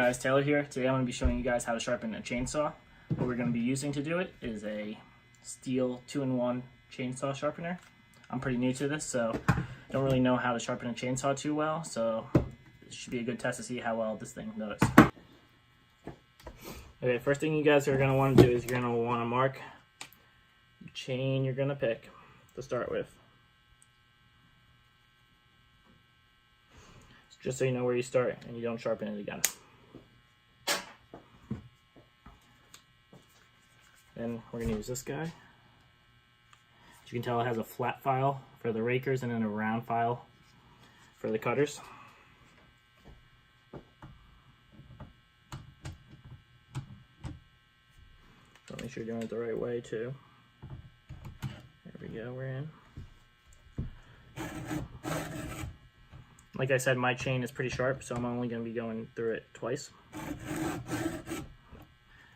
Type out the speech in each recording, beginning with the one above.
guys, Taylor here. Today I'm going to be showing you guys how to sharpen a chainsaw. What we're going to be using to do it is a Stihl 2-in-1 chainsaw sharpener. I'm pretty new to this, so I don't really know how to sharpen a chainsaw too well, so this should be a good test to see how well this thing does. Okay, first thing you guys are going to want to do is you're going to want to mark the chain you're going to pick to start with. Just so you know where you start and you don't sharpen it again. Then we're going to use this guy. As you can tell, it has a flat file for the rakers and then a round file for the cutters. So make sure you're doing it the right way too. There we go, we're in. Like I said, my chain is pretty sharp, so I'm only going to be going through it twice.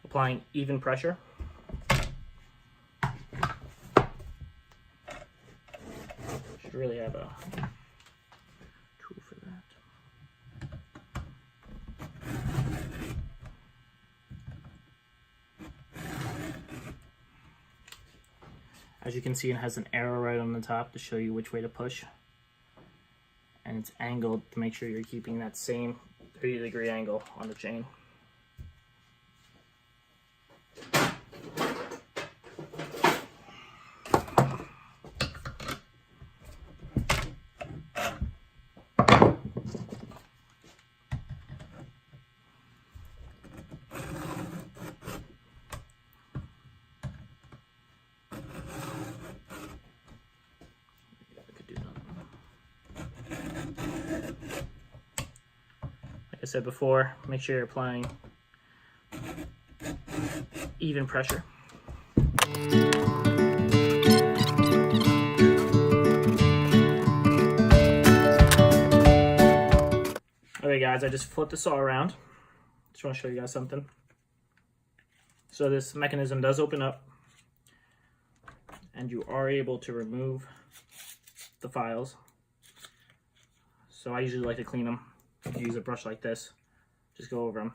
Applying even pressure. Should really have a tool for that. As you can see, it has an arrow right on the top to show you which way to push. And it's angled to make sure you're keeping that same 30-degree angle on the chain. Like I said before, make sure you're applying even pressure. Okay guys, I just flipped the saw around. Just want to show you guys something. So this mechanism does open up and you are able to remove the files. So I usually like to clean them. If you use a brush like this, just go over them.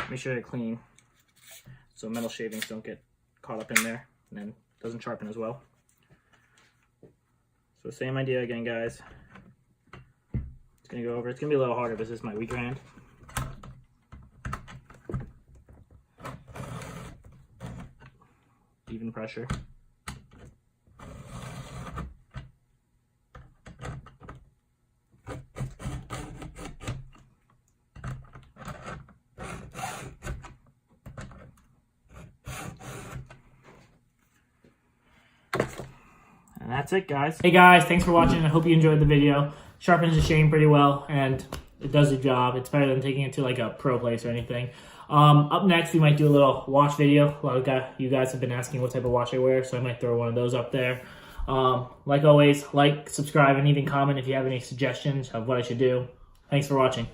Make sure they're clean so metal shavings don't get caught up in there and then doesn't sharpen as well. So same idea again, guys. It's gonna go over. It's gonna be a little harder because this is my weaker hand. Even pressure. And that's it, guys. Hey guys, thanks for watching. I hope you enjoyed the video. Sharpens the chain pretty well and it does the job. It's better than taking it to like a pro place or anything. Up next, we might do a little watch video. A lot of you guys have been asking what type of watch I wear, so I might throw one of those up there. Like always, like, subscribe, and even comment if you have any suggestions of what I should do. Thanks for watching.